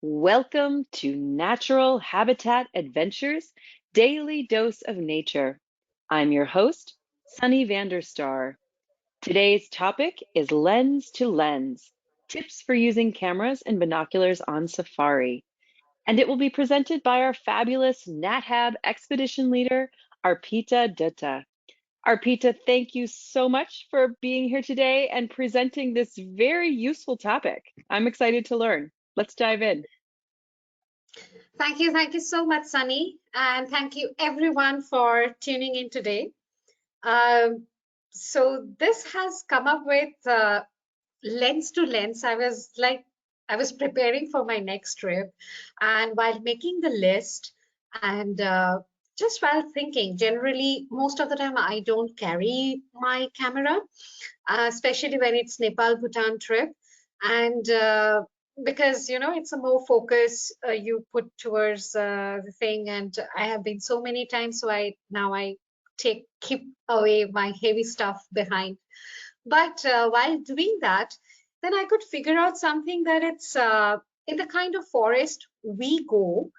Welcome to Natural Habitat Adventures Daily Dose of Nature. I'm your host, Sunny Vanderstar. Today's topic is Lens to Lens, tips for using cameras and binoculars on safari. And it will be presented by our fabulous NatHab expedition leader, Arpita Dutta. Arpita, thank you so much for being here today and presenting this very useful topic. I'm excited to learn. Let's dive in. Thank you so much, Sunny, and thank you everyone for tuning in today. So this has come up with lens to lens. I was preparing for my next trip, and while making the list, and just while thinking, generally most of the time I don't carry my camera, especially when it's Nepal Bhutan trip, and because it's a more focus you put towards the thing, and I have been so many times, so I keep away my heavy stuff behind. But while doing that, then I could figure out something that it's in the kind of forest we go,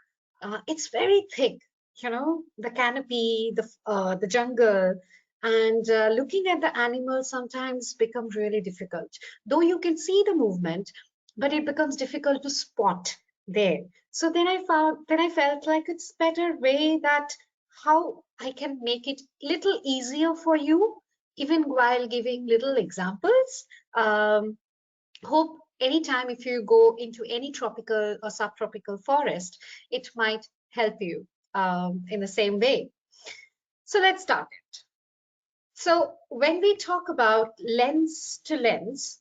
it's very thick, the canopy, the jungle, and looking at the animals sometimes become really difficult. Though you can see the movement, but it becomes difficult to spot there. So then I felt like it's better way that how I can make it little easier for you, even while giving little examples. Hope anytime if you go into any tropical or subtropical forest, it might help you in the same way. So let's start it. So when we talk about lens to lens,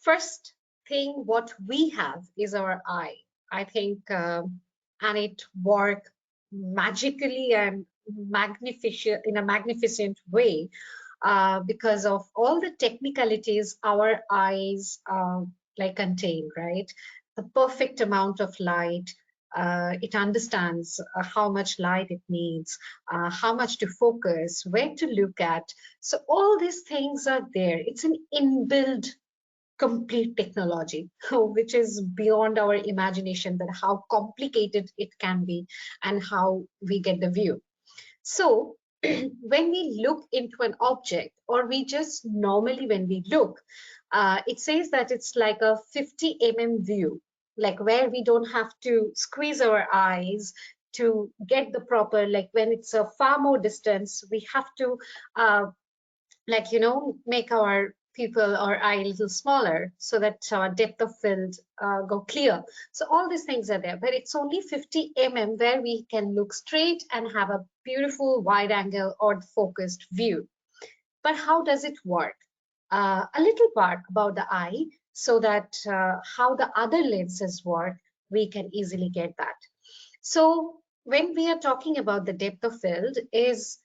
first thing what we have is our eye. I think, and it works magically and magnificent in a magnificent way because of all the technicalities our eyes contain, right? The perfect amount of light. It understands how much light it needs, how much to focus, where to look at. So all these things are there. It's an inbuilt complete technology, which is beyond our imagination, that how complicated it can be and how we get the view. So when we look into an object, or we just normally when we look, it says that it's like a 50 mm view, like where we don't have to squeeze our eyes to get the proper, like when it's a far more distance, we have to make our people or eye a little smaller so that our depth of field go clear. So all these things are there, but it's only 50 mm where we can look straight and have a beautiful wide angle or focused view. But how does it work? A little part about the eye, so that how the other lenses work, we can easily get that. So when we are talking about the depth of field is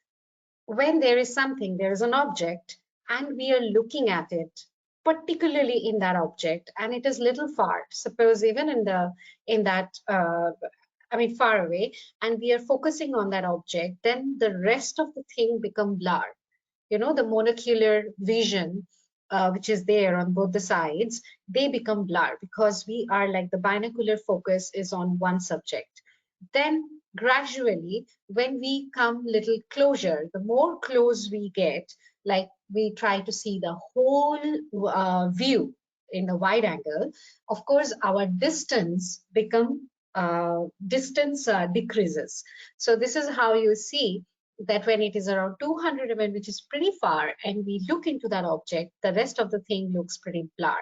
when there is something, there is an object, and we are looking at it, particularly in that object, and it is little far, suppose even far away, and we are focusing on that object, then the rest of the thing become blurred. The monocular vision, which is there on both the sides, they become blurred because we are like the binocular focus is on one subject. Then gradually, when we come little closer, the more close we get, like we try to see the whole view in the wide angle, of course our distance decreases. So this is how you see that when it is around 200 mm, which is pretty far, and we look into that object, the rest of the thing looks pretty blurred.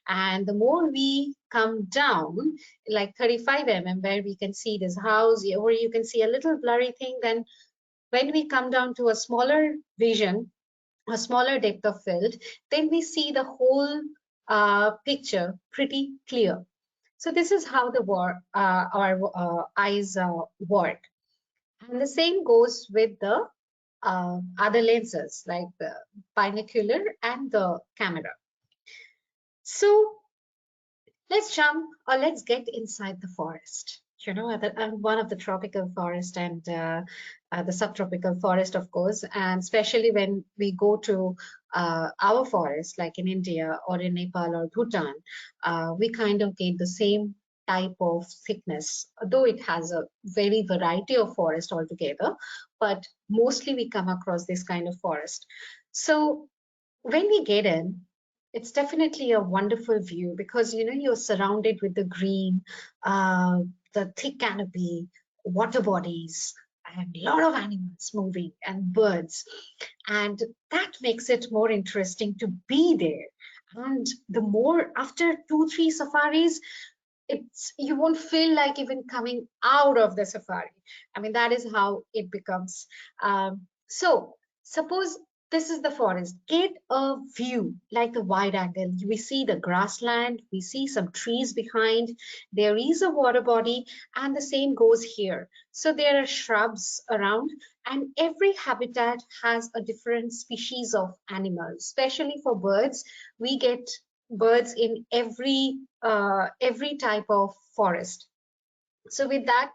And the more we come down, like 35 mm, where we can see this house, or you can see a little blurry thing, then when we come down to a smaller vision, a smaller depth of field, then we see the whole picture pretty clear. So this is how our eyes work. And the same goes with the other lenses, like the binocular and the camera. So let's get inside the forest. One of the tropical forest and the subtropical forest, of course, and especially when we go to our forest, like in India or in Nepal or Bhutan, we kind of get the same type of thickness, though it has a very variety of forest altogether, but mostly we come across this kind of forest. So when we get in, it's definitely a wonderful view because you're surrounded with the green, the thick canopy, water bodies, and a lot of animals moving and birds, and that makes it more interesting to be there. And the more after 2 3 safaris, it's you won't feel like even coming out of the safari. I mean, that is how it becomes. So suppose this is the forest. Get a view like the wide angle. We see the grassland, we see some trees behind, there is a water body, and the same goes here. So there are shrubs around, and every habitat has a different species of animals, especially for birds. We get birds in every type of forest. So with that,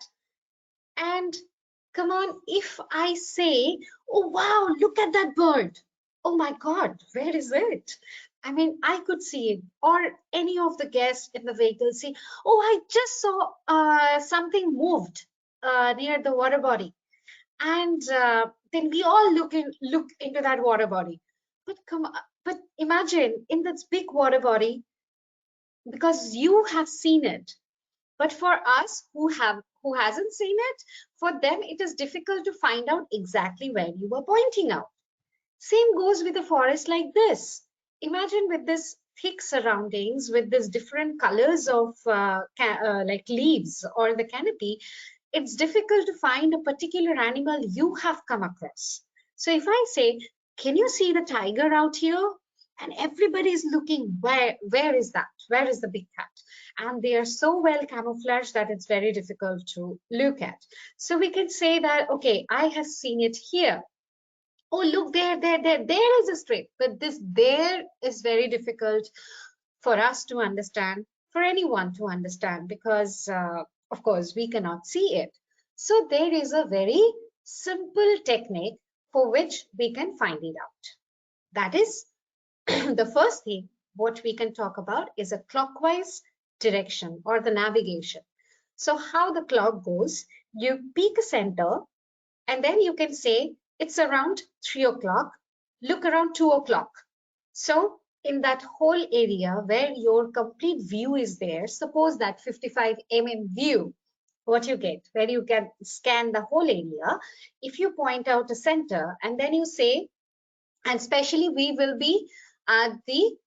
and come on, if I say, oh wow, look at that bird, oh my god, where is it? I mean, I could see it, or any of the guests in the vehicle see, oh, I just saw something moved near the water body, and then we all look into that water body. But come on, but imagine in this big water body, because you have seen it, but for us who hasn't seen it, for them it is difficult to find out exactly where you were pointing out. Same goes with a forest like this. Imagine with this thick surroundings, with this different colors of like leaves or the canopy, it's difficult to find a particular animal you have come across. So if I say, can you see the tiger out here? And everybody is looking, where is that? Where is the big cat? And they are so well camouflaged that it's very difficult to look at. So we can say that, okay, I have seen it here. Oh, look there is a strip. But this there is very difficult for us to understand, for anyone to understand, because of course we cannot see it. So there is a very simple technique for which we can find it out. That is, the first thing what we can talk about is a clockwise direction or the navigation. So how the clock goes, you pick a center and then you can say it's around 3 o'clock, look around 2 o'clock. So in that whole area where your complete view is there, suppose that 55 mm view, what you get, where you can scan the whole area, if you point out a center and then you say, and especially we will be at the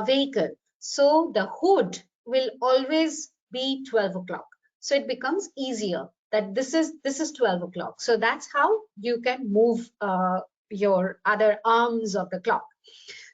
vehicle, so the hood will always be 12 o'clock. So it becomes easier that this is 12 o'clock. So that's how you can move your other arms of the clock.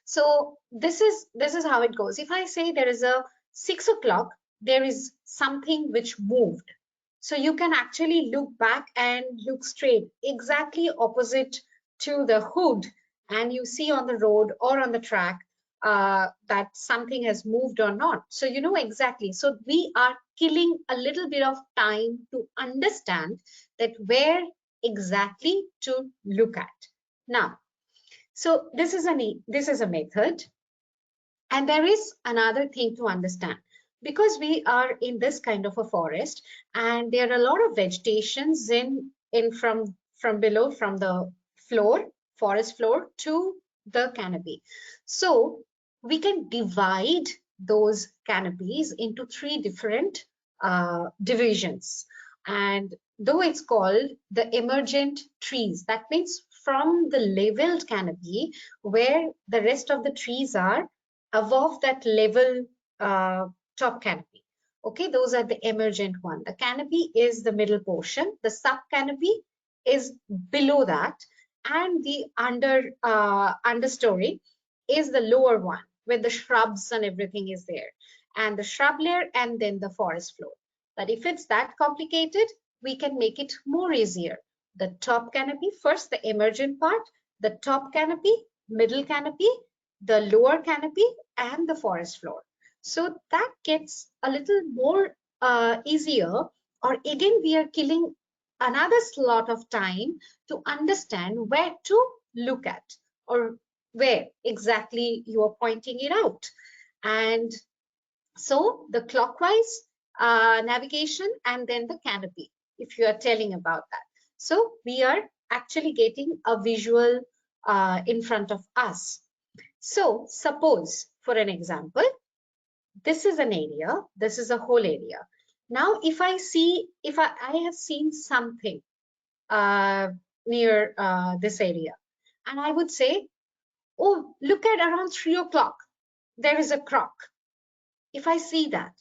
So this is how it goes. If I say there is a 6 o'clock, there is something which moved. So you can actually look back and look straight, exactly opposite to the hood, and you see on the road or on the track that something has moved or not. So you know exactly. So we are killing a little bit of time to understand that where exactly to look at. Now, so this is a method, and there is another thing to understand. Because we are in this kind of a forest, and there are a lot of vegetations in from below, from the floor, forest floor to the canopy. So we can divide those canopies into 3 different divisions. And though it's called the emergent trees, that means from the leveled canopy where the rest of the trees are above that level top canopy. Okay, those are the emergent one. The canopy is the middle portion, the sub canopy is below that, and the understory is the lower one where the shrubs and everything is there, and the shrub layer, and then the forest floor. But if it's that complicated, we can make it more easier. The top canopy first, the emergent part, the top canopy, middle canopy, the lower canopy, and the forest floor. So that gets a little more easier, or again we are killing another slot of time to understand where to look at, or where exactly you are pointing it out. And so the clockwise navigation, and then the canopy, if you are telling about that. So we are actually getting a visual in front of us. So suppose, for an example, this is an area, this is a whole area. Now, if I have seen something near this area, and I would say, oh, look at around 3 o'clock, there is a croc. If I see that,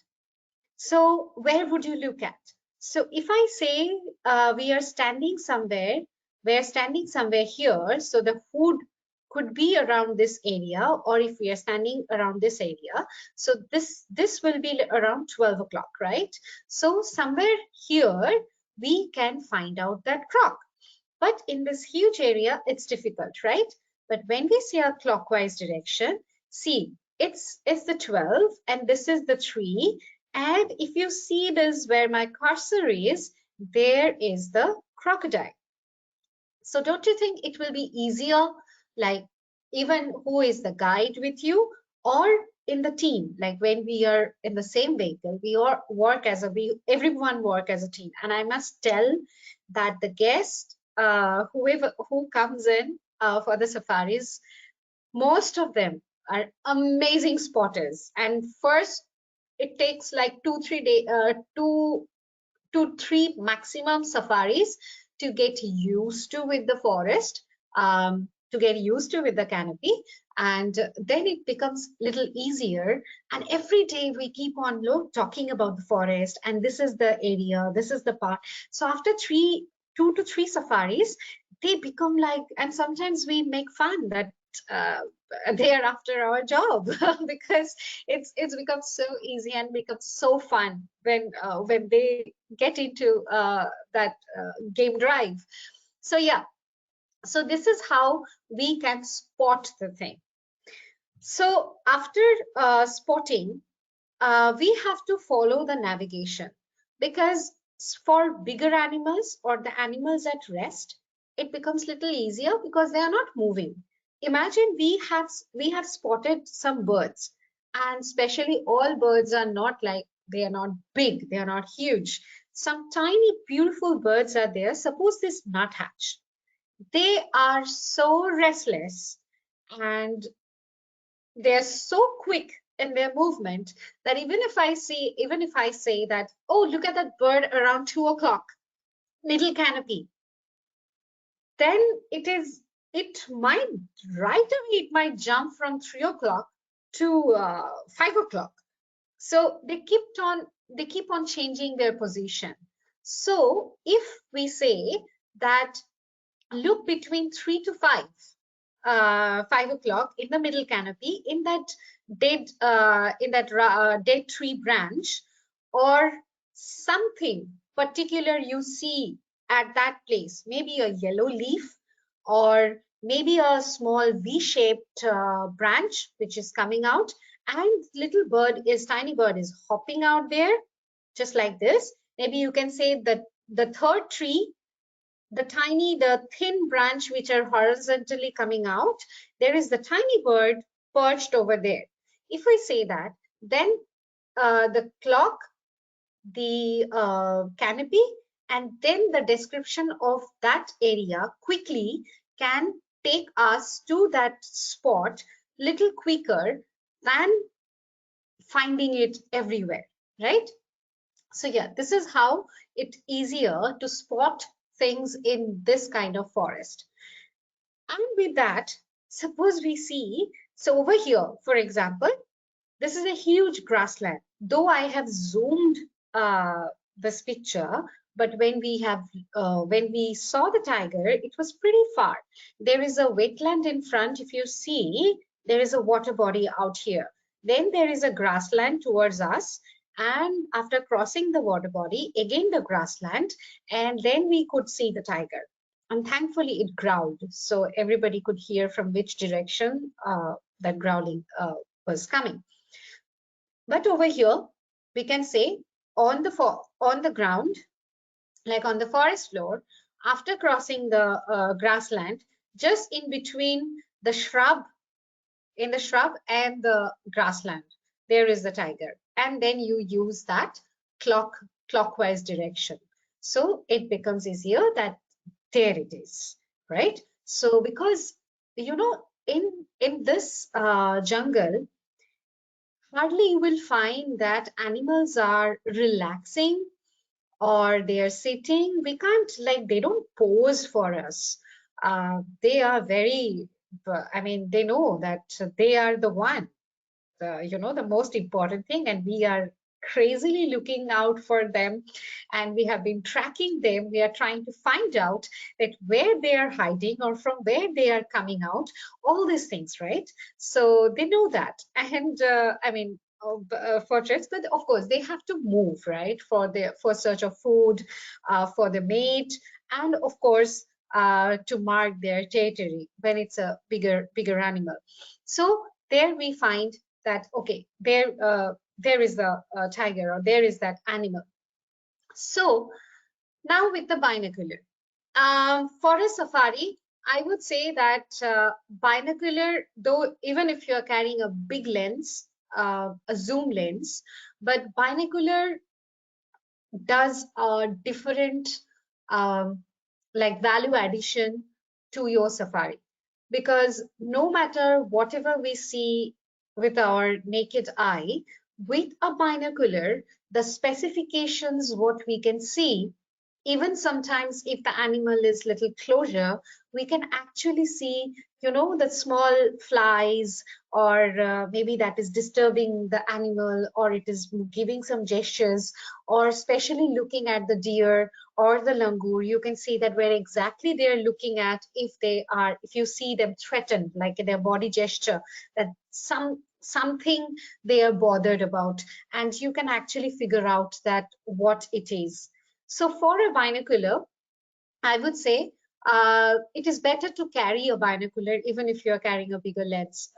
so where would you look at? So if I say we are standing somewhere, we're standing somewhere here, so the food could be around this area, or if we are standing around this area, so this will be around 12 o'clock, right? So somewhere here, we can find out that croc. But in this huge area, it's difficult, right? But when we see a clockwise direction, see, it's the 12 and this is the 3. And if you see this where my cursor is, there is the crocodile. So don't you think it will be easier, like even who is the guide with you or in the team, like when we are in the same vehicle, we all work as everyone work as a team. And I must tell that the guest, who comes in for the safaris, most of them are amazing spotters. And first, it takes like 2-3 maximum safaris to get used to with the forest, to get used to with the canopy, and then it becomes little easier. And every day we keep on talking about the forest, and this is the area, this is the part. So after 2 to 3 safaris, they become like, and sometimes we make fun that they are after our job because it's become so easy and becomes so fun when they get into that game drive. So yeah, so this is how we can spot the thing. So after spotting, we have to follow the navigation, because for bigger animals or the animals at rest, it becomes little easier because they are not moving. Imagine we have spotted some birds, and especially all birds are not like, they are not big, they are not huge. Some tiny beautiful birds are there. Suppose this nuthatch, they are so restless and they're so quick in their movement that even if I say that, oh, look at that bird around 2 o'clock, little canopy, then it might right away, it might jump from 3 o'clock to 5 o'clock. So they keep on changing their position. So if we say that, look between 3 to 5, 5 o'clock in the middle canopy, in that dead tree branch, or something particular you see at that place, maybe a yellow leaf, or maybe a small V-shaped branch which is coming out, and tiny bird is hopping out there, just like this. Maybe you can say that the third tree, the thin branch which are horizontally coming out, there is the tiny bird perched over there. If we say that, then the clock, the canopy, and then the description of that area quickly can take us to that spot little quicker than finding it everywhere, right? So yeah, this is how it's easier to spot things in this kind of forest. And with that, suppose we see, so over here, for example, this is a huge grassland. Though I have zoomed this picture, but when we saw the tiger, it was pretty far. There is a wetland in front. If you see, there is a water body out here. Then there is a grassland towards us. And after crossing the water body, again the grassland, and then we could see the tiger. And thankfully it growled, so everybody could hear from which direction that growling was coming. But over here, we can say on the ground, like on the forest floor, after crossing the grassland, just in between the shrub and the grassland, there is the tiger. And then you use that clockwise direction. So it becomes easier that there it is, right? So because in this jungle, hardly you will find that animals are relaxing or they are sitting. We can't, like, they don't pose for us. They are very, I mean, they know that they are the one, the most important thing, and we are crazily looking out for them, and we have been tracking them. We are trying to find out that where they are hiding or from where they are coming out, all these things, right? So they know that. And I mean, for trips, but of course they have to move, right, for search of food, for the mate, and of course to mark their territory when it's a bigger animal. So there we find that, okay, there is the tiger, or there is that animal. So now with the binocular, for a safari, I would say that binocular, though, even if you're carrying a big lens, a zoom lens, but binocular does a different like value addition to your safari, because no matter whatever we see with our naked eye, with a binocular, the specifications what we can see, even sometimes if the animal is little closer, we can actually see, the small flies, or maybe that is disturbing the animal, or it is giving some gestures, or especially looking at the deer or the langur, you can see that where exactly they're looking at, if you see them threatened, like their body gesture, that something they are bothered about, and you can actually figure out that what it is. So for a binocular, I would say it is better to carry a binocular even if you're carrying a bigger lens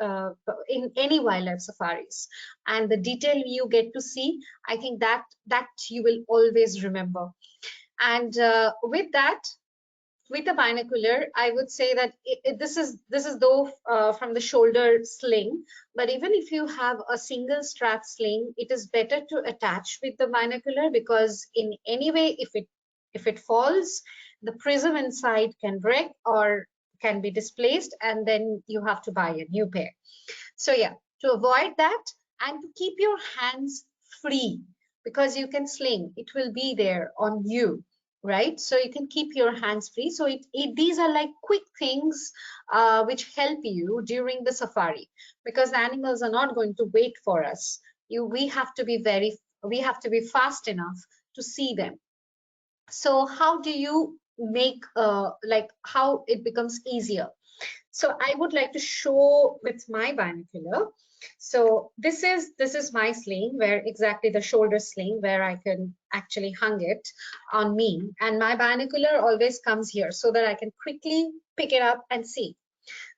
in any wildlife safaris. And the detail you get to see, I think that you will always remember. And with that, with a binocular, I would say that this is though from the shoulder sling, but even if you have a single strap sling, it is better to attach with the binocular, because in any way, if it falls, the prism inside can break or can be displaced, and then you have to buy a new pair. So yeah, to avoid that, and to keep your hands free, because you can sling, it will be there on you, right? So you can keep your hands free. So these are like quick things which help you during the safari, because the animals are not going to wait for us. We have to be fast enough to see them. So how do you make like how it becomes easier? So I would like to show with my binocular. So this is my sling, where exactly the shoulder sling, where I can actually hang it on me, and my binocular always comes here so that I can quickly pick it up and see.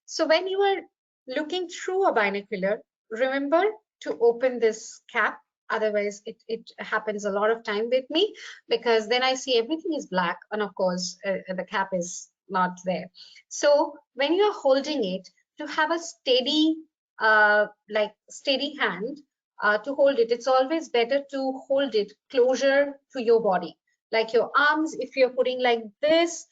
So when you are looking through a binocular, remember to open this cap. Otherwise, it happens a lot of time with me, because then I see everything is black, and of course, the cap is not there. So when you're holding it, to have a steady, like steady hand to hold it, it's always better to hold it closer to your body. Like your arms, if you're putting like this,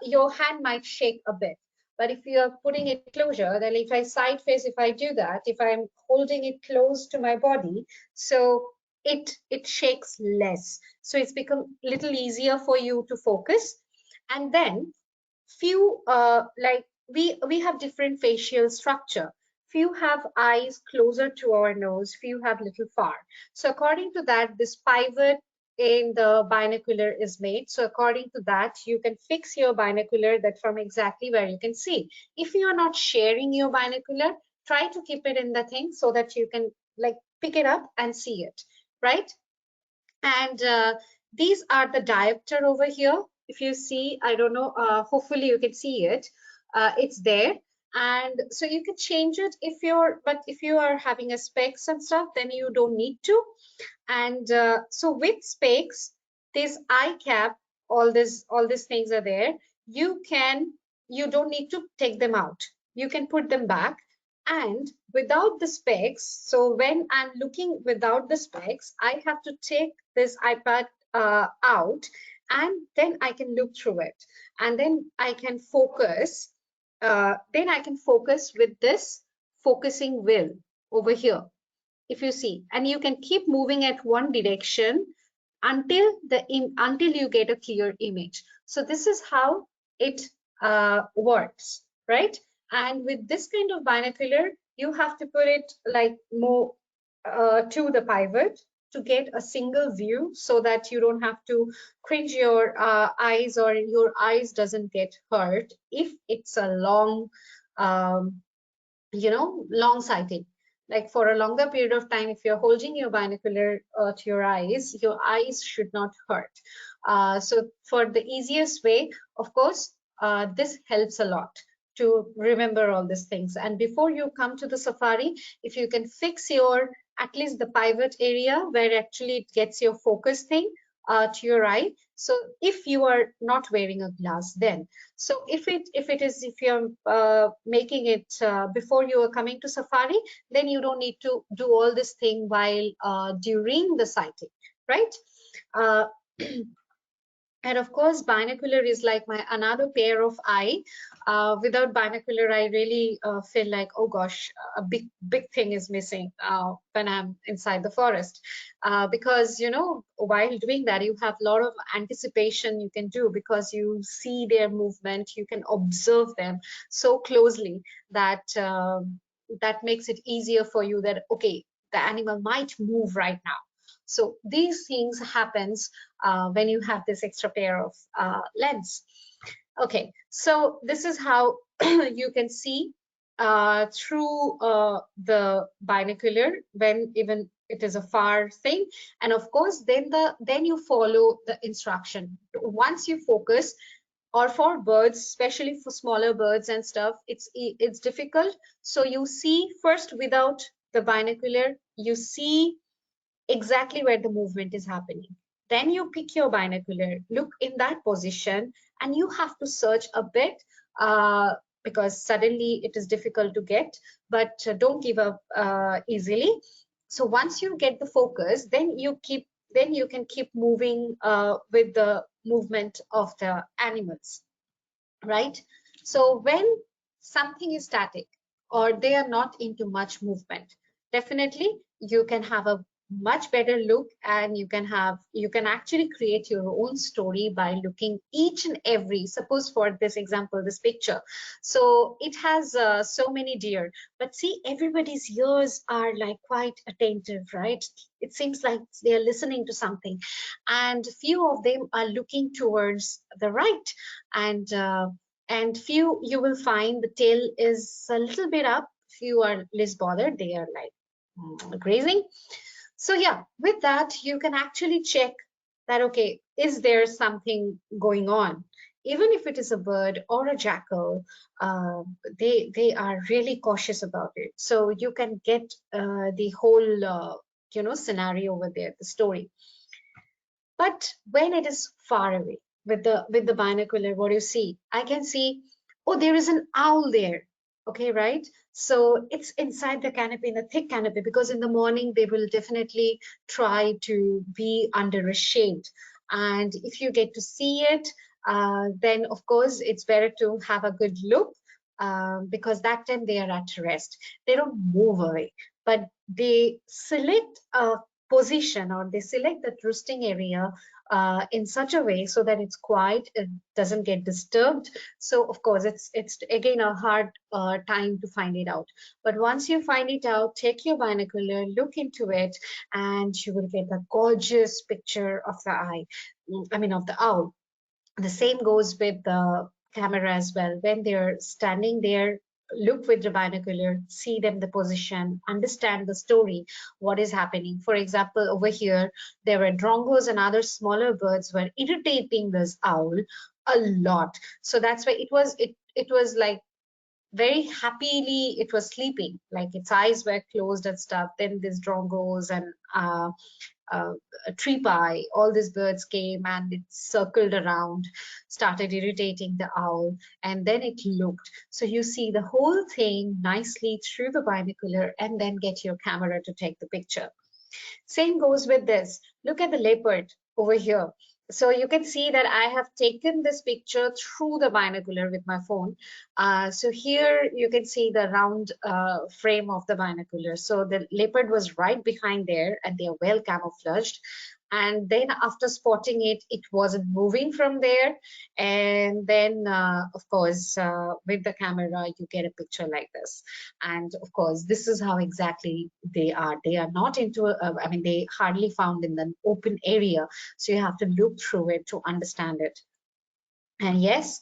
your hand might shake a bit. But if you are putting it closer, then if I side face, if I do that, if I'm holding it close to my body, so it shakes less. So it's become a little easier for you to focus. And then few like we have different facial structure. Few have eyes closer to our nose, few have little far. So according to that, this pivot in the binocular is made. So according to that, you can fix your binocular that from exactly where you can see. If you are not sharing your binocular, try to keep it in the thing so that you can like pick it up and see it, right? And these are the diopter over here. If you see, I don't know, hopefully you can see it. It's there. And so you can change it but if you are having a specs and stuff, then you don't need to. And so with specs, this eye cap, all these things are there. You don't need to take them out. You can put them back. And without the specs, so when I'm looking without the specs, I have to take this iPad out, and then I can look through it, and then I can focus. Then I can focus with this focusing wheel over here, if you see, and you can keep moving at one direction until until you get a clear image. So this is how it works, right? And with this kind of binocular, you have to put it like more to the pivot to get a single view, so that you don't have to cringe your eyes, or your eyes doesn't get hurt if it's a long long sighting. Like for a longer period of time, if you're holding your binocular to your eyes should not hurt. So for the easiest way, of course, this helps a lot to remember all these things. And before you come to the safari, if you can fix your, at least the pivot area where actually it gets your focus thing to your eye. So if you are not wearing a glass, then, so if you're making it before you are coming to safari, then you don't need to do all this thing while during the sighting, right? Uh, and of course, binocular is like my another pair of eye. Without binocular, I really feel like, oh gosh, a big thing is missing when I'm inside the forest. Because, while doing that, you have a lot of anticipation you can do, because you see their movement, you can observe them so closely that that makes it easier for you that, okay, the animal might move right now. So these things happens when you have this extra pair of lens. Okay, so this is how you can see through the binocular when even it is a far thing. And of course, then you follow the instruction. Once you focus, or for birds, especially for smaller birds and stuff, it's difficult. So you see first without the binocular, you see exactly where the movement is happening. Then you pick your binocular, look in that position, and you have to search a bit because suddenly it is difficult to get, but don't give up easily. So once you get the focus, then you can keep moving with the movement of the animals, right? So when something is static or they are not into much movement, definitely you can have a much better look, and you can actually create your own story by looking each and every, suppose for this example, this picture, so it has so many deer, but see, everybody's ears are like quite attentive, right? It seems like they are listening to something, and few of them are looking towards the right, and few you will find the tail is a little bit up, few are less bothered, they are like grazing. So yeah, with that, you can actually check that, okay, is there something going on? Even if it is a bird or a jackal, they are really cautious about it. So you can get the whole, scenario over there, the story. But when it is far away with the binocular, what you see, I can see, oh, there is an owl there. Okay, right? So it's inside the canopy, in the thick canopy, because in the morning they will definitely try to be under a shade. And if you get to see it, then of course it's better to have a good look, because that time they are at rest. They don't move away, but they select a position, or they select that roosting area in such a way so that it's quiet, it doesn't get disturbed. So of course it's again a hard time to find it out. But once you find it out, take your binocular, look into it, and you will get a gorgeous picture of the eye. I mean, of the owl. The same goes with the camera as well. When they're standing there, look with the binocular, see them the position, understand the story, what is happening. For example, over here, there were drongos and other smaller birds were irritating this owl a lot. So that's why it was like very happily it was sleeping, like its eyes were closed and stuff. Then these drongos and a tree pie, all these birds came and it circled around, started irritating the owl, and then it looked. So you see the whole thing nicely through the binocular and then get your camera to take the picture. Same goes with this. Look at the leopard over here. So you can see that I have taken this picture through the binocular with my phone. So here you can see the round frame of the binocular. So the leopard was right behind there and they are well camouflaged. And then after spotting it, it wasn't moving from there. And then, of course, with the camera, you get a picture like this. And of course, this is how exactly they are. They are not into, I mean, they hardly found in the open area. So you have to look through it to understand it. And yes,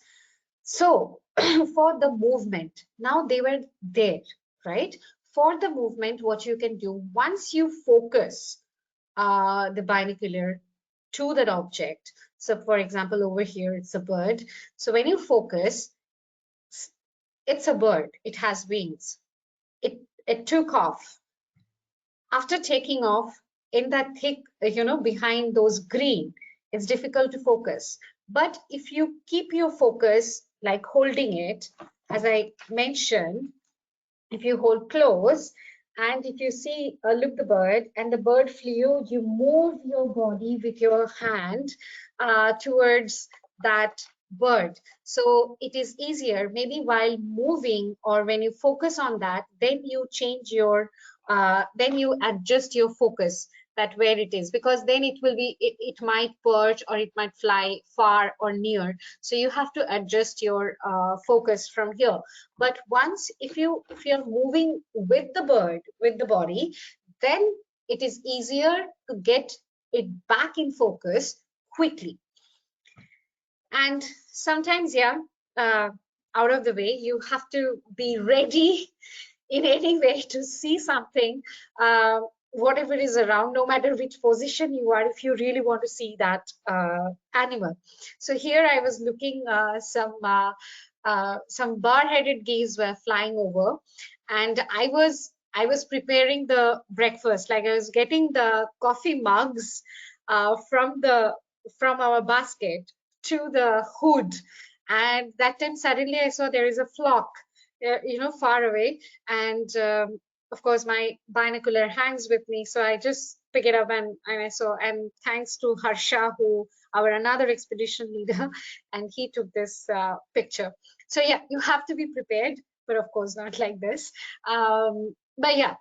so for the movement, now they were there, right? For the movement, what you can do, once you focus the binocular to that object. So for example, over here, it's a bird. So when you focus, it's a bird. It has wings. It took off. After taking off in that thick, behind those green, it's difficult to focus. But if you keep your focus, like holding it, as I mentioned, if you hold close, and if you see, look the bird, and the bird flew, you move your body with your hand towards that bird. So it is easier, maybe while moving or when you focus on that, then you change your, then you adjust your focus that where it is, because then it will be, it might perch or it might fly far or near. So you have to adjust your focus from here. But once, if you're moving with the bird, with the body, then it is easier to get it back in focus quickly. And sometimes, yeah, out of the way, you have to be ready in any way to see something, whatever is around, no matter which position you are, if you really want to see that animal. So here I was looking, some bar-headed geese were flying over, and I was preparing the breakfast, like I was getting the coffee mugs from our basket to the hood, and that time suddenly I saw there is a flock, far away, and of course my binocular hangs with me, so I just pick it up and I saw, and thanks to Harsha, who our another expedition leader, and he took this picture. So yeah, you have to be prepared, but of course not like this. But yeah,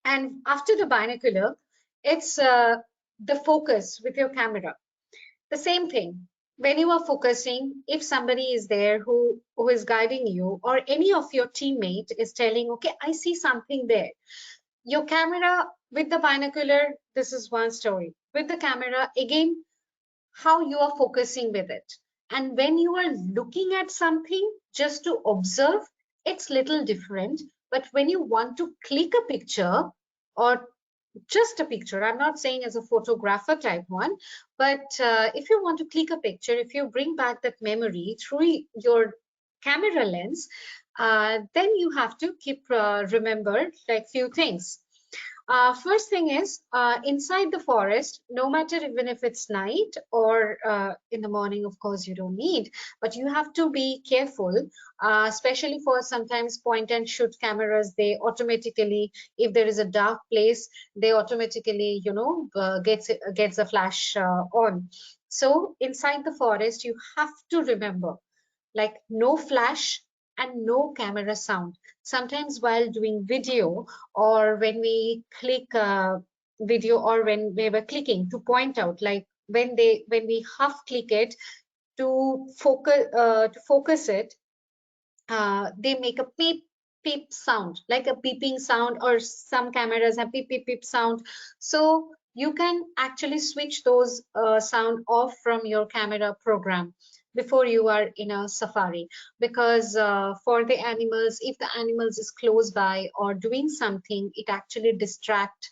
and after the binocular, it's the focus with your camera. The same thing. When you are focusing, if somebody is there who is guiding you, or any of your teammate is telling, okay, I see something there. Your camera with the binocular, this is one story. With the camera, again, how you are focusing with it. And when you are looking at something just to observe, it's little different. But when you want to click a picture, or just a picture, I'm not saying as a photographer type one, but if you want to click a picture, if you bring back that memory through your camera lens, then you have to keep remember like few things. First thing is, inside the forest, no matter even if it's night or in the morning, of course, you don't need, but you have to be careful, especially for sometimes point and shoot cameras. They automatically, if there is a dark place, they automatically, gets a flash on. So inside the forest, you have to remember, like no flash and no camera sound. Sometimes while doing video, or when we click video, or when we were clicking to point out, like when we half click it to focus it, they make a beep beep sound, like a beeping sound, or some cameras have beep beep beep sound. So you can actually switch those sound off from your camera program before you are in a safari, because for the animals, if the animals is close by or doing something, it actually distract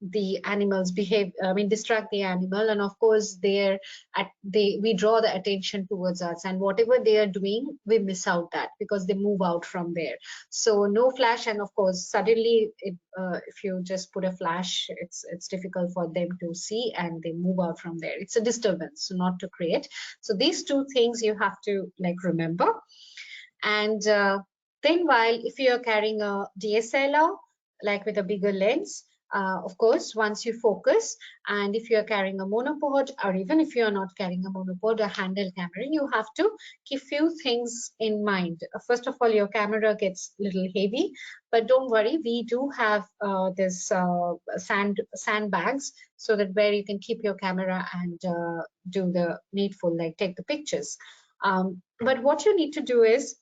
the animals behave, I mean, distract the animal, and of course we draw the attention towards us, and whatever they are doing, we miss out that because they move out from there. So no flash, and of course suddenly if you just put a flash, it's difficult for them to see and they move out from there. It's a disturbance, so not to create. So these two things you have to like remember. And then while if you're carrying a DSLR, like with a bigger lens, of course, once you focus, and if you're carrying a monopod, or even if you're not carrying a monopod, a handheld camera, you have to keep few things in mind. First of all, your camera gets a little heavy, but don't worry, we do have this sandbags, so that where you can keep your camera and do the needful, like take the pictures. But what you need to do is,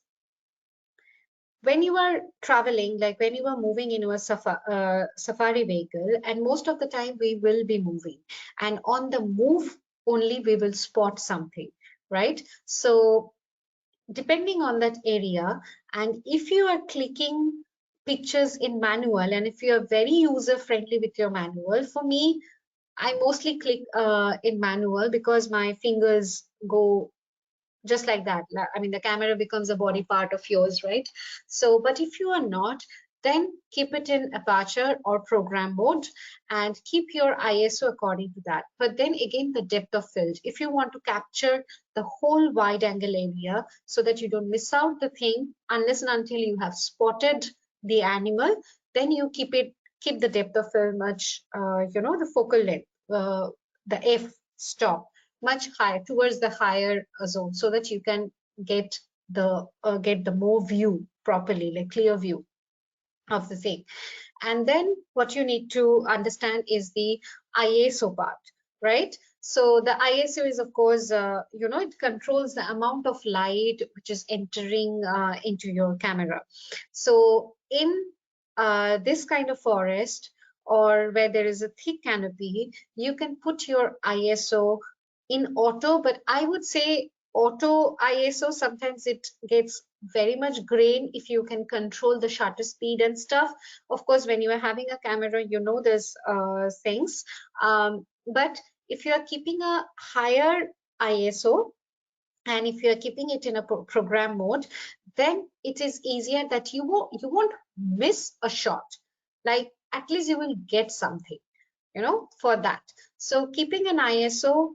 when you are traveling, like when you are moving in a safari vehicle, and most of the time we will be moving, and on the move only we will spot something, right? So depending on that area, and if you are clicking pictures in manual, and if you are very user friendly with your manual, for me, I mostly click in manual because my fingers go just like that. I mean, the camera becomes a body part of yours, right? So, but if you are not, then keep it in aperture or program mode and keep your ISO according to that. But then again, the depth of field, if you want to capture the whole wide angle area so that you don't miss out the thing unless and until you have spotted the animal, then you keep the depth of field much, the focal length, the f stop much higher, towards the higher zone, so that you can get the more view properly, like clear view of the thing. And then what you need to understand is the ISO part, right? So the ISO is, of course, it controls the amount of light which is entering into your camera. So in this kind of forest, or where there is a thick canopy, you can put your ISO in auto, but I would say auto ISO, sometimes it gets very much grain if you can control the shutter speed and stuff. Of course, when you are having a camera, you know there's things. But if you are keeping a higher ISO, and if you are keeping it in a program mode, then it is easier that you won't miss a shot. Like at least you will get something, for that. So keeping an ISO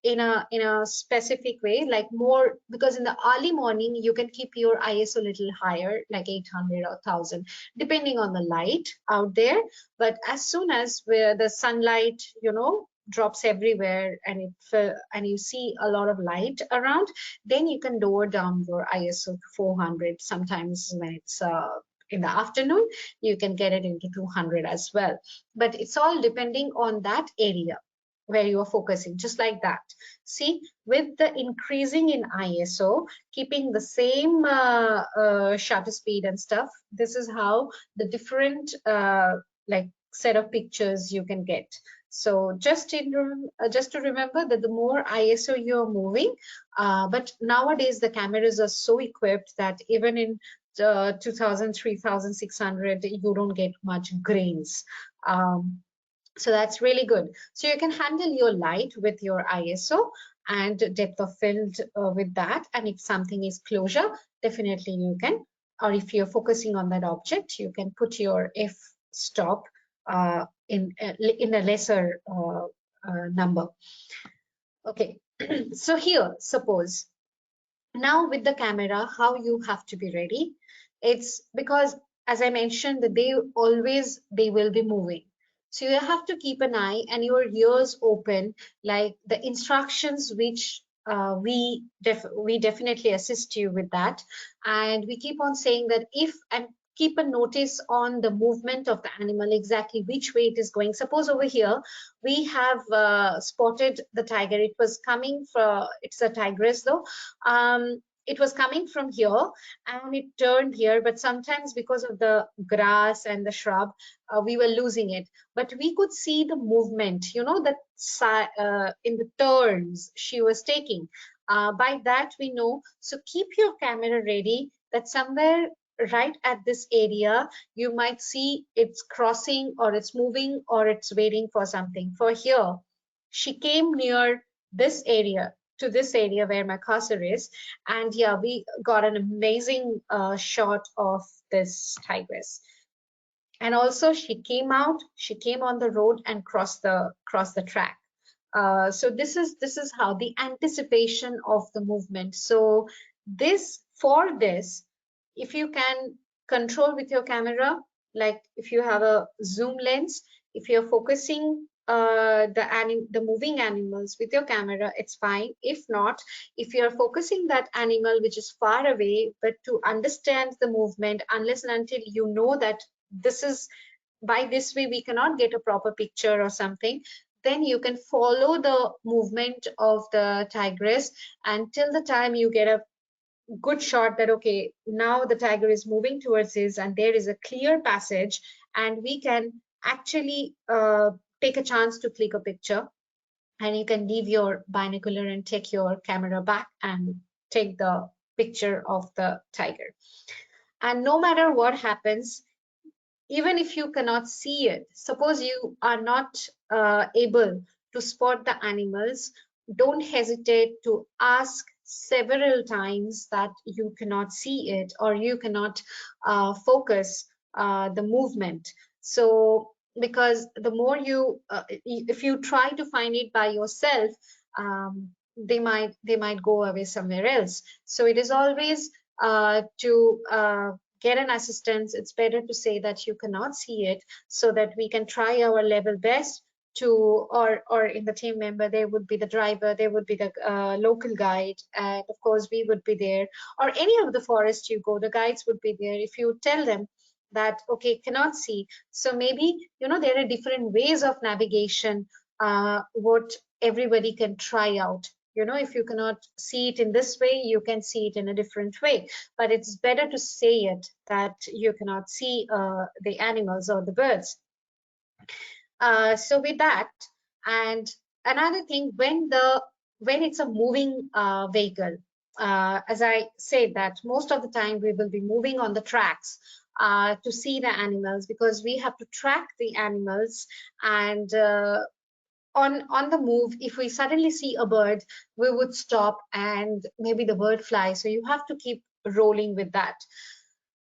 in a specific way, like more, because in the early morning you can keep your ISO a little higher, like 800 or 1000, depending on the light out there. But as soon as where the sunlight, drops everywhere, and you see a lot of light around, then you can lower down your ISO to 400. Sometimes when it's in the afternoon, you can get it into 200 as well. But it's all depending on that area where you are focusing, just like that. See, with the increasing in ISO, keeping the same shutter speed and stuff, this is how the different like set of pictures you can get. So just to remember that the more ISO you're moving, but nowadays the cameras are so equipped that even in 2000, 3600, you don't get much grains. So that's really good. So you can handle your light with your ISO and depth of field with that. And if something is closure, definitely you can, or if you're focusing on that object, you can put your f stop in a lesser number. Okay, so here, suppose now with the camera, how you have to be ready. It's because, as I mentioned, that they will be moving. So you have to keep an eye and your ears open, like the instructions which we definitely assist you with that. And we keep on saying that if, and keep a notice on the movement of the animal, exactly which way it is going. Suppose over here, we have spotted the tiger. It was coming from, it's a tigress though. It was coming from here and it turned here, but sometimes because of the grass and the shrub, we were losing it. But we could see the movement, that in the turns she was taking. By that we know. So keep your camera ready, that somewhere right at this area, you might see it's crossing or it's moving or it's waiting for something. For here, she came near this area to this area where my cursor is, and yeah, we got an amazing shot of this tigress. And also she came on the road and crossed the track. So this is how the anticipation of the movement. So for this, if you can control with your camera, like if you have a zoom lens, if you're focusing the moving animals with your camera, it's fine. If not, if you're focusing that animal which is far away, but to understand the movement, unless and until you know that this is by this way we cannot get a proper picture or something, then you can follow the movement of the tigress until the time you get a good shot that okay, now the tiger is moving towards us and there is a clear passage, and we can actually take a chance to click a picture, and you can leave your binocular and take your camera back and take the picture of the tiger. And no matter what happens, even if you cannot see it, suppose you are not able to spot the animals, don't hesitate to ask several times that you cannot see it or you cannot focus the movement. So because the more you if you try to find it by yourself, they might go away somewhere else. So it is always to get an assistance, it's better to say that you cannot see it, so that we can try our level best to, or in the team member there would be the driver, there would be the local guide, and of course we would be there, or any of the forest you go, the guides would be there. If you tell them that okay, cannot see, so maybe there are different ways of navigation, what everybody can try out. If you cannot see it in this way, you can see it in a different way, but it's better to say it that you cannot see the animals or the birds. So with that, and another thing, when it's a moving vehicle, as I said, that most of the time we will be moving on the tracks to see the animals, because we have to track the animals, and on the move, if we suddenly see a bird, we would stop and maybe the bird flies, so you have to keep rolling with that.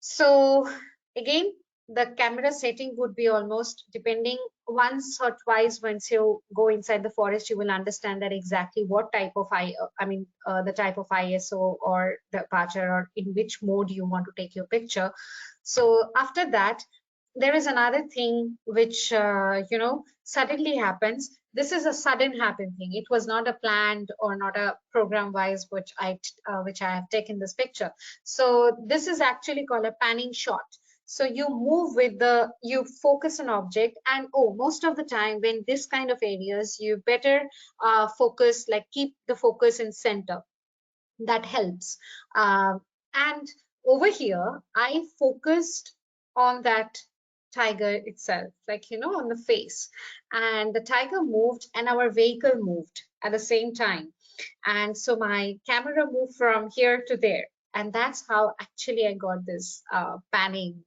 So again, the camera setting would be almost depending, once or twice once you go inside the forest, you will understand that exactly what type of the type of ISO or the aperture, or in which mode you want to take your picture. So after that, there is another thing which suddenly happens. This is a sudden happen thing. It was not a planned or not a program wise which I have taken this picture. So this is actually called a panning shot. So you move with you focus an object, and most of the time when this kind of areas, you better focus, like keep the focus in center. That helps. And over here, I focused on that tiger itself, like, on the face. And the tiger moved and our vehicle moved at the same time. And so my camera moved from here to there. And that's how actually I got this panning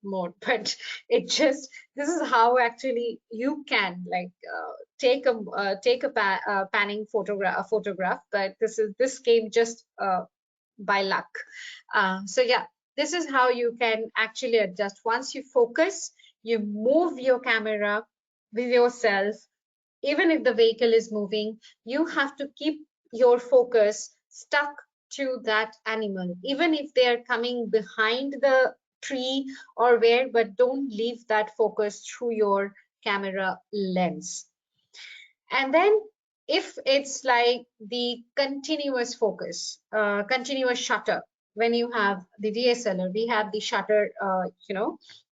mode. But this is how actually you can like take a panning photograph, but this came just by luck. So yeah, this is how you can actually adjust. Once you focus, you move your camera with yourself. Even if the vehicle is moving, you have to keep your focus stuck to that animal, even if they are coming behind the tree or where, but don't leave that focus through your camera lens. And then if it's like the continuous focus, continuous shutter, when you have the DSLR, we have the shutter,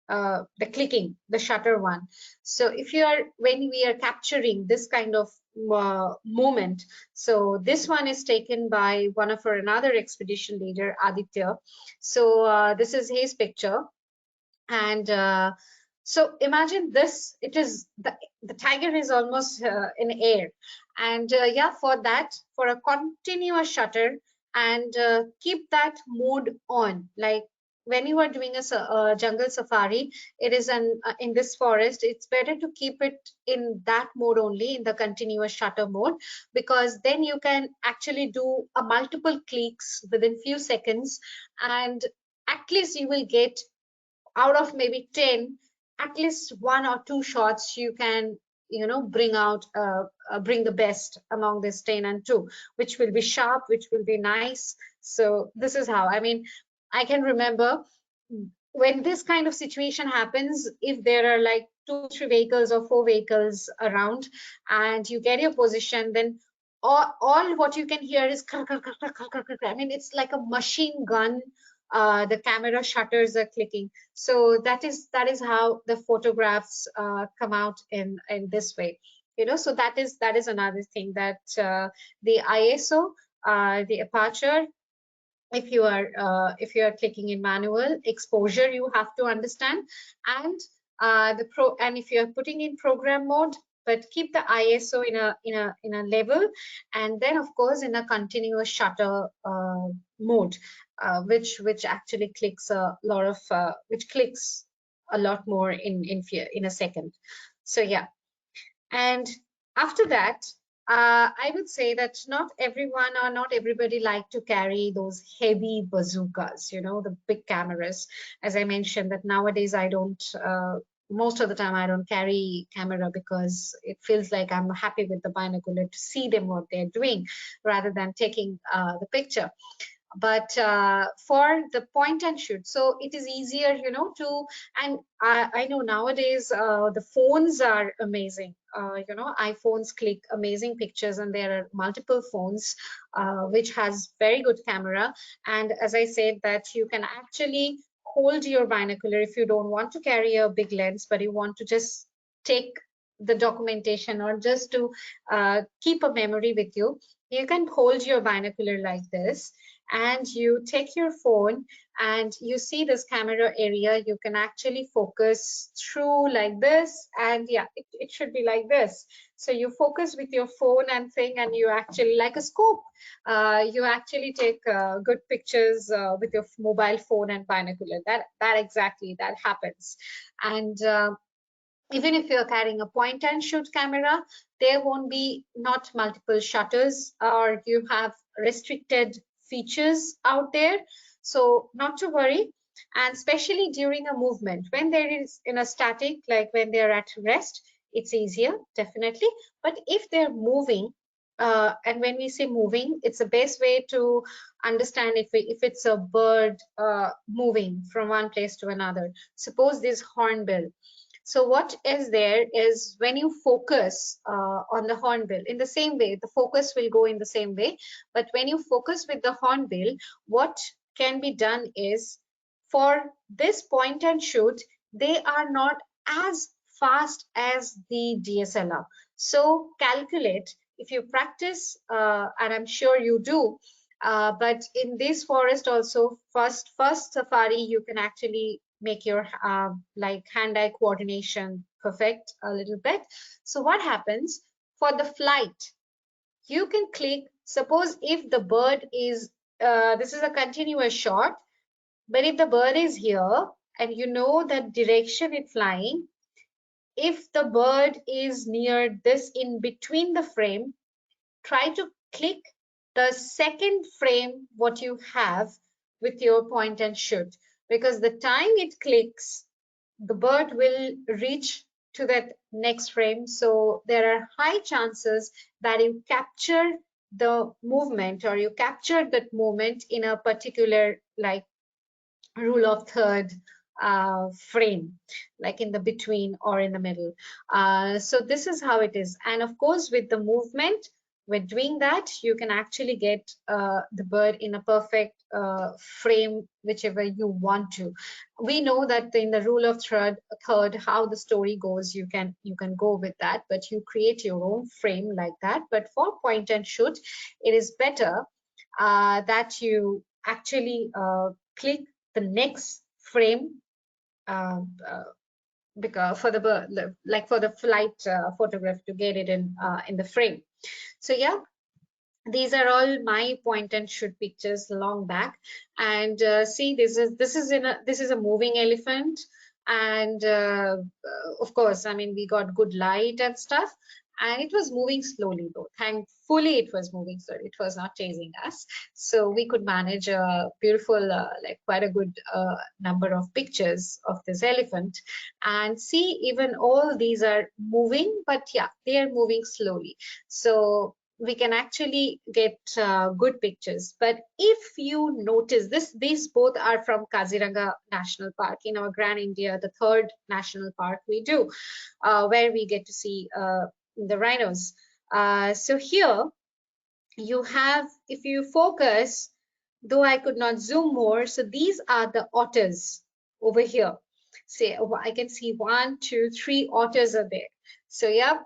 the clicking, the shutter one. So when we are capturing this kind of moment, so this one is taken by one of our another expedition leader, Aditya. So this is his picture. And so imagine this, it is the tiger is almost in air, and yeah, for a continuous shutter, and keep that mode on, like when you are doing a jungle safari, it is in this forest, it's better to keep it in that mode only, in the continuous shutter mode, because then you can actually do a multiple clicks within few seconds, and at least you will get out of maybe 10, at least 1 or 2 shots you can, bring out, bring the best among this 10 and 2, which will be sharp, which will be nice. So this is how, I mean, I can remember when this kind of situation happens, if there are like 2, 3 vehicles or 4 vehicles around and you get your position, then all what you can hear is I mean, it's like a machine gun. The camera shutters are clicking. So that is how the photographs come out in this way. So that is another thing, that the ISO, the aperture, if you are clicking in manual exposure, you have to understand, and and if you are putting in program mode, but keep the ISO in a level, and then of course in a continuous shutter mode, which actually clicks a lot of which clicks a lot more in a second. So yeah. And after that, I would say that not everyone or not everybody like to carry those heavy bazookas, the big cameras. As I mentioned, that nowadays I don't, most of the time I don't carry camera, because it feels like I'm happy with the binocular to see them what they're doing rather than taking the picture. But for the point and shoot, so it is easier, to, and I know nowadays the phones are amazing. iPhones click amazing pictures, and there are multiple phones which has very good camera. And as I said, that you can actually hold your binocular if you don't want to carry a big lens, but you want to just take the documentation, or just to keep a memory with you. You can hold your binocular like this, and you take your phone and you see this camera area. You can actually focus through like this, and yeah, it should be like this. So you focus with your phone and thing, and you actually, like a scope, you actually take good pictures with your mobile phone and binocular. That exactly that happens. And even if you're carrying a point and shoot camera, there won't be not multiple shutters, or you have restricted features out there. So not to worry. And especially during a movement, when there is in a static, like when they're at rest, it's easier, definitely. But if they're moving, and when we say moving, it's the best way to understand if it's a bird moving from one place to another. Suppose this hornbill. So what is there is, when you focus on the hornbill, in the same way, the focus will go in the same way. But when you focus with the hornbill, what can be done is, for this point and shoot, they are not as fast as the DSLR. So calculate, if you practice, and I'm sure you do, but in this forest also, first safari, you can actually make your like hand-eye coordination perfect a little bit. So what happens for the flight? You can click, suppose if the bird is, this is a continuous shot, but if the bird is here and you know the direction it's flying, if the bird is near this in between the frame, try to click the second frame what you have with your point and shoot, because the time it clicks, the bird will reach to that next frame. So there are high chances that you capture the movement, or you capture that movement in a particular, like, rule of third frame, like in the between or in the middle. So this is how it is. And of course, with the movement, with doing that, you can actually get the bird in a perfect frame, whichever you want to. We know that in the rule of third, how the story goes, you can go with that, but you create your own frame like that. But for point and shoot, it is better that you actually click the next frame, uh, uh, because for the, like for the flight photograph, to get it in the frame. So yeah, These are all my point and shoot pictures long back. And see, this is a moving elephant, and of course, I mean, we got good light and stuff, and it was moving slowly though. Thankfully, it was moving slowly. It was not chasing us, so we could manage a beautiful, like quite a good number of pictures of this elephant. And see, even all these are moving, but yeah, they are moving slowly. So we can actually get good pictures. But if you notice this, these both are from Kaziranga National Park in our Grand India, the third national park we do, where we get to see the rhinos. So here you have, if you focus, though I could not zoom more, so these are the otters over here. Say, I can see 1, 2, 3 otters are there. So yeah,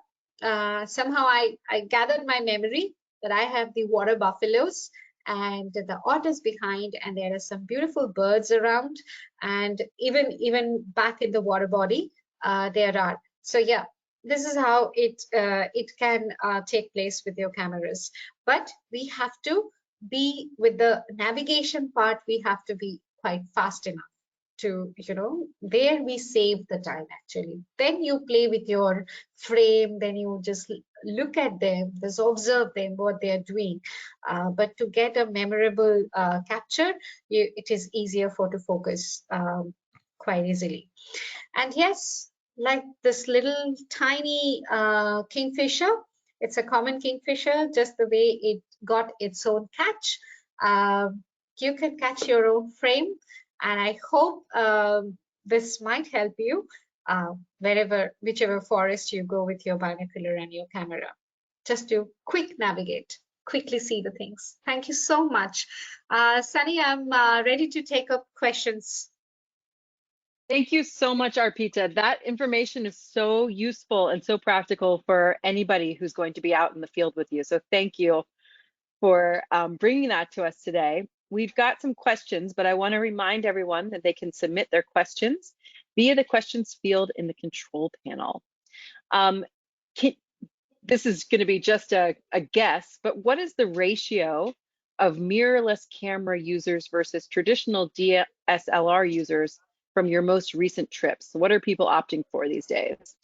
somehow I gathered my memory that I have the water buffaloes and the otters behind, and there are some beautiful birds around, and even back in the water body, there are. So yeah, this is how it can take place with your cameras. But we have to be with the navigation part, we have to be quite fast enough to, there we save the time actually. Then you play with your frame, then you just look at them, just observe them, what they are doing. But to get a memorable capture, it is easier for to focus quite easily. And yes, like this little tiny kingfisher, it's a common kingfisher, just the way it got its own catch. You can catch your own frame, and I hope this might help you whichever forest you go with your binocular and your camera, just to quickly see the things. Thank you so much. Sunny, I'm ready to take up questions. Thank you so much, Arpita. That information is so useful and so practical for anybody who's going to be out in the field with you. So thank you for bringing that to us today. We've got some questions, but I want to remind everyone that they can submit their questions via the questions field in the control panel. This is going to be just a guess, but what is the ratio of mirrorless camera users versus traditional DSLR users from your most recent trips? What are people opting for these days?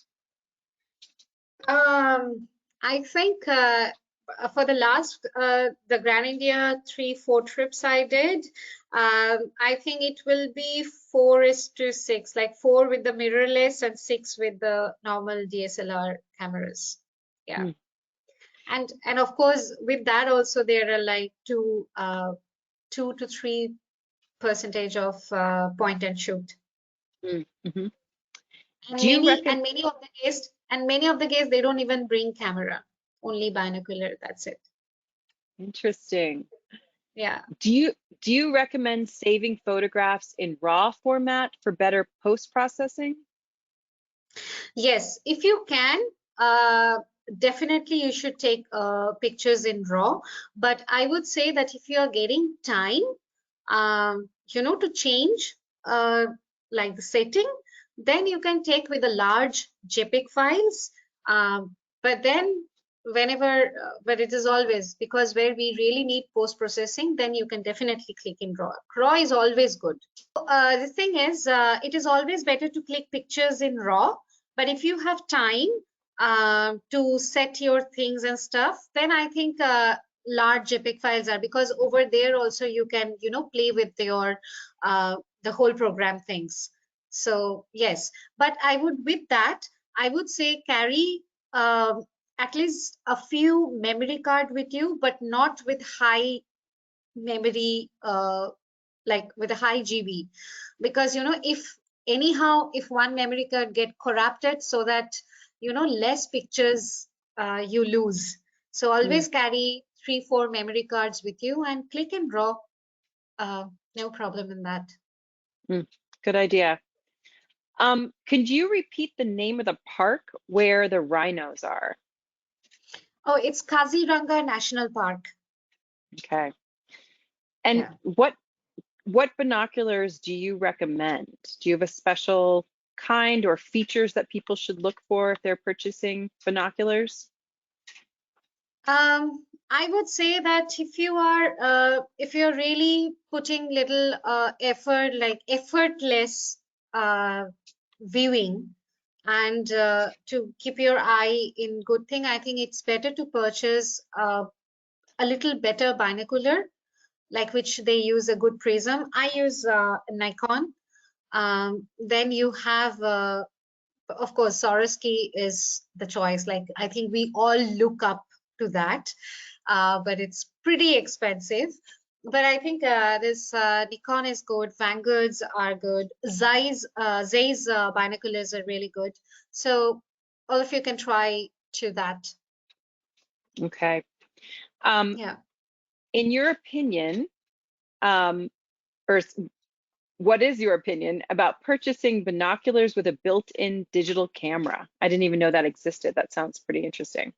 I think for the last the Grand India 3-4 trips I did, I think it will be 4:6, like 4 with the mirrorless and 6 with the normal DSLR cameras. Yeah. And of course with that also there are like 2 to 3% of point and shoot. Mm-hmm. And many of the case they don't even bring camera, only binocular, that's it. Interesting. Yeah. Do you recommend saving photographs in RAW format for better post-processing? Yes, if you can, definitely you should take pictures in RAW. But I would say that if you are getting time, to change like the setting, then you can take with the large JPEG files. But then but it is always, because where we really need post-processing, then you can definitely click in RAW. RAW is always good. The thing is, it is always better to click pictures in RAW. But if you have time to set your things and stuff, then I think large JPEG files are, because over there also you can, play with your the whole program things. So yes, but with that, I would say carry at least a few memory card with you, but not with high memory, like with a high GB, because if one memory card get corrupted, so that less pictures you lose. So always carry 3-4 memory cards with you and click and draw. No problem in that. Good idea. Could you repeat the name of the park where the rhinos are? Oh, it's Kaziranga National Park. Okay. And Yeah. what binoculars do you recommend? Do you have a special kind or features that people should look for if they're purchasing binoculars? I would say that if you're really putting little effort, like effortless uh, viewing, and to keep your eye in good thing, I think it's better to purchase a little better binocular, like which they use a good prism. I use Nikon. Then you have of course, Swarovski is the choice. Like, I think we all look up to that, but it's pretty expensive. But I think this Nikon is good. Vanguards are good. Zeiss binoculars are really good. So all of you can try to that. Okay. Um, Yeah. in your opinion, um, or what is your opinion about purchasing binoculars with a built-in digital camera? I didn't even know that existed. That sounds pretty interesting.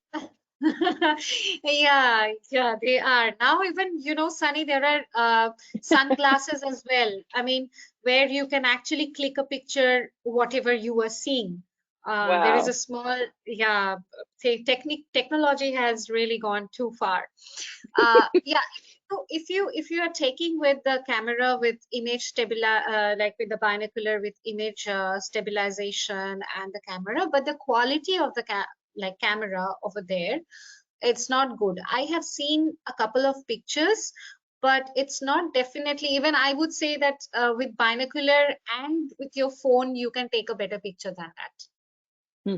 Yeah, yeah, they are. Now even, Sunny, there are sunglasses as well. I mean, where you can actually click a picture, whatever you are seeing. There is a Wow. small, yeah, say technology has really gone too far. Yeah, if you are taking with the camera with image like with the binocular with image stabilization and the camera, but the quality of the camera over there, it's not good. I have seen a couple of pictures, but it's not definitely, even I would say that with binocular and with your phone, you can take a better picture than that. Hmm.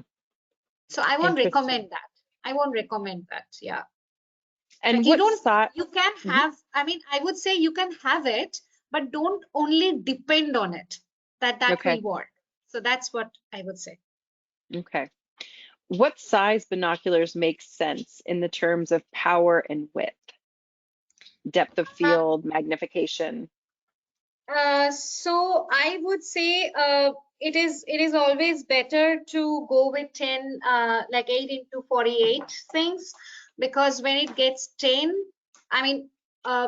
So I won't Interesting. recommend that. I won't recommend that. Yeah. And Like you what don't, size? you can have, I mean, I would say you can have it, but don't only depend on it, that Okay. will work. So that's what I would say. Okay. What size binoculars make sense in the terms of power and width, depth of Uh, field, magnification? so I would say it is always better to go with 10 like 8 into 48 things, because when it gets 10, I mean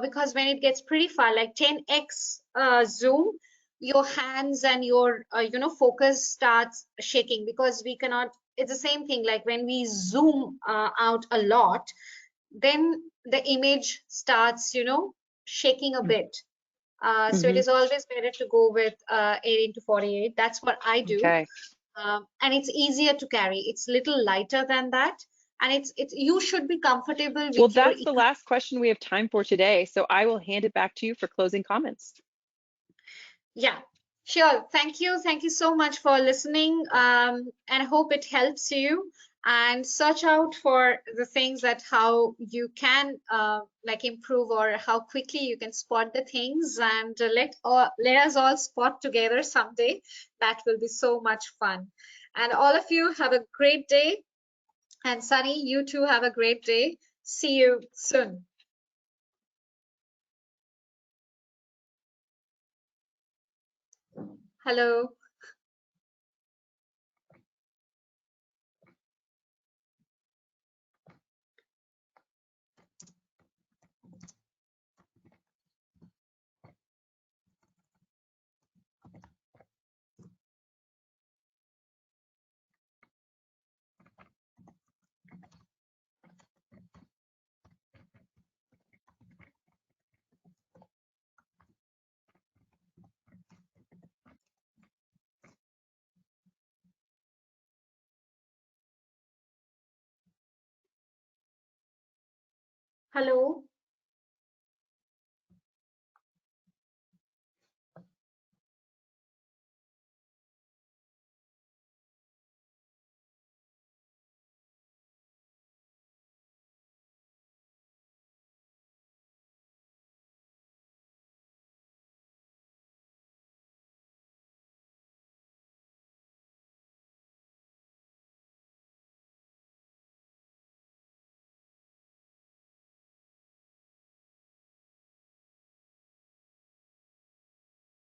because when it gets pretty far, like 10x zoom, your hands and your focus starts shaking, because we cannot, it's the same thing like when we zoom out a lot, then the image starts shaking a bit. So it Mm-hmm. is always better to go with 8 into 48. That's what I do. Okay. And it's easier to carry. It's little lighter than that. And it's you should be comfortable Well, with your that's the last question we have time for today, so I will hand it back to you for closing comments. yeah, sure. Thank you. Thank you so much for listening. And I hope it helps you. And search out for the things that how you can like improve, or how quickly you can spot the things, and let us all spot together someday. That will be so much fun. And all of you have a great day. And Sunny, you too have a great day. See you soon. Hello. Hello.